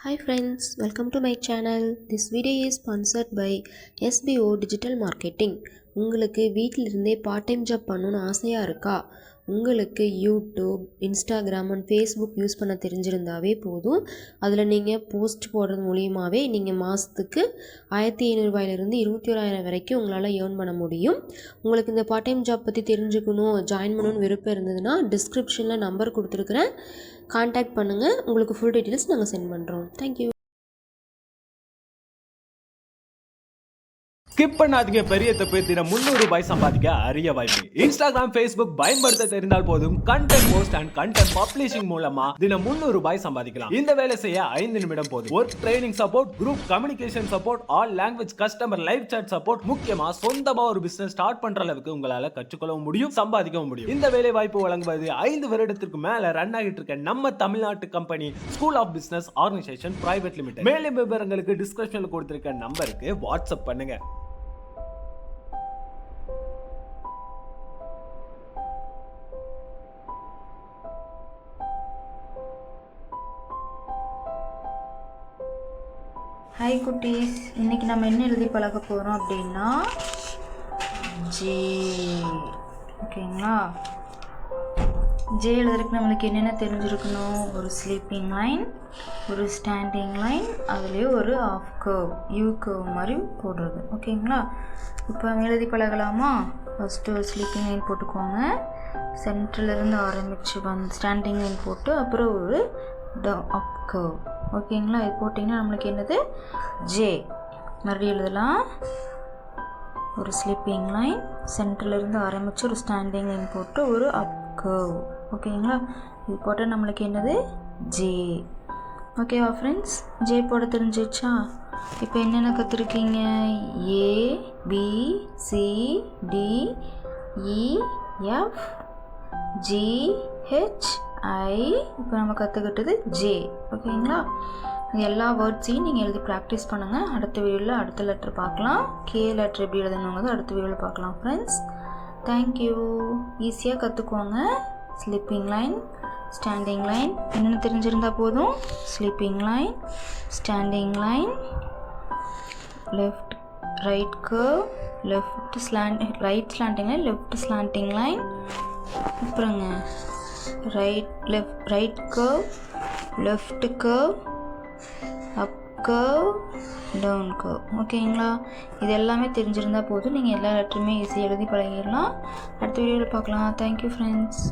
Hi friends, welcome to my channel. This video is sponsored by SBO Digital Marketing. உங்களுக்கு வீட்டிலிருந்தே part time job பண்ணணும்னு ஆசையாக இருக்கா? உங்களுக்கு YouTube, Instagram and Facebook use பண்ண தெரிஞ்சிருந்தாவே போதும். அதில் நீங்கள் போஸ்ட் போடுறது மூலியமாகவே நீங்கள் மாதத்துக்கு 1500 ரூபாயிலிருந்து 21,000 வரைக்கும் உங்களால் ஏர்ன் பண்ண முடியும். உங்களுக்கு இந்த பார்ட் டைம் ஜாப் பற்றி தெரிஞ்சுக்கணும், ஜாயின் பண்ணணும்னு விருப்பம் இருந்ததுன்னா டிஸ்கிரிப்ஷனில் நம்பர் கொடுத்துருக்குறேன், கான்டாக்ட் பண்ணுங்கள். உங்களுக்கு ஃபுல் டீட்டெயில்ஸ் நாங்கள் சென்ட் பண்ணுறோம். தேங்க்யூ. ஸ்கிப் பண்ணாதீங்க, பெரிய தப்பு. தினம் 300 ரூபாய் சம்பாதிக்க அரிய வாய்ப்பு. இன்ஸ்டாகிராம், ஃபேஸ்புக் பயன்படுத்த தெரிந்தால் போதும். Content post and content publishing மூலமா தினம் 300 ரூபாய் சம்பாதிக்கலாம். இந்த வேலை செய்ய 5 நிமிடம் போதும். Work training support, group communication support, all language customer live chat support, முக்கியமா சொந்தமா ஒரு பிசினஸ் ஸ்டார்ட் பண்ற அளவுக்கு உங்களால கற்றுக்கொள்ளவும் முடியும், சம்பாதிக்கவும் முடியும். இந்த வேலை வாய்ப்பு வழங்குவது 5 வருடத்திற்கு மேல ரன் ஆகிட்டு இருக்க நம்ம தமிழ்நாட்டு company school of business organisation private limited. மேலும் விவரங்களுக்கு டிஸ்கிரிப்ஷன்ல கொடுத்திருக்க நம்பருக்கு வாட்ஸ்அப் பண்ணுங்க. ஹாய் குட்டீஸ், இன்றைக்கி நம்ம என்ன எழுதி பழக போகிறோம் அப்படின்னா ஜே. ஓகேங்களா? ஜே எழுதுறதுக்கு நம்மளுக்கு என்னென்ன தெரிஞ்சிருக்கணும்? ஒரு ஸ்லீப்பிங் லைன், ஒரு ஸ்டாண்டிங் லைன், அதுலேயே ஒரு ஆஃப் கர்வ், யூ கர்வ் மாதிரி போடுறது. ஓகேங்களா? இப்போ எழுதி பழகலாமா? ஃபஸ்ட்டு ஒரு ஸ்லீப்பிங் லைன் போட்டுக்கோங்க. சென்டர்லேருந்து ஆரம்பித்து ஸ்டாண்டிங் லைன் போட்டு அப்புறம் ஒரு அப் கர்வ். ஓகேங்களா? இது போட்டிங்கன்னா நம்மளுக்கு என்னது? ஜே. மறுபடியும் எழுதலாம். ஒரு ஸ்லீப்பிங் லைன், சென்டர்லேருந்து ஆரம்பித்து ஒரு ஸ்டாண்டிங் லைன் போட்டு ஒரு அப் கர்வ். ஓகேங்களா? இது போட்டால் நம்மளுக்கு என்னது? ஜே. ஓகேவா ஃப்ரெண்ட்ஸ்? ஜே போட தெரிஞ்சிச்சா? இப்போ என்னென்ன கற்றுருக்கீங்க? ஏ, பி, சி, டி, இ, எஃப், ஜி, ஹெச், ஐ. இப்போ நம்ம கற்றுக்கிட்டது ஜே. ஓகேங்களா? எல்லா வேர்ட்ஸையும் நீங்கள் எழுதி ப்ராக்டிஸ் பண்ணுங்கள். அடுத்த வீடியோவில் அடுத்த லெட்டர் பார்க்கலாம். கே லெட்டர் எப்படி எழுதணுங்கிறது அடுத்த வீடியோவில் பார்க்கலாம் ஃப்ரெண்ட்ஸ். தேங்க்யூ. ஈஸியாக கற்றுக்குவாங்க. ஸ்லீப்பிங் லைன், ஸ்டாண்டிங் லைன் என்னென்னு தெரிஞ்சிருந்தால் போதும். Sleeping line, standing line, left right curve, left right slanting line, left slanting line, அப்புறங்க ரைட் கர்வ், லெஃப்ட் கர்வ், அப் கர்வ், டவுன் கர்வ். ஓகேங்களா? இது எல்லாமே தெரிஞ்சிருந்தால் போதும். நீங்கள் எல்லா லெட்டருமே ஈஸியாக எழுதி பழகிடலாம். அடுத்த வீடியோவில் பார்க்கலாம். Thank you friends.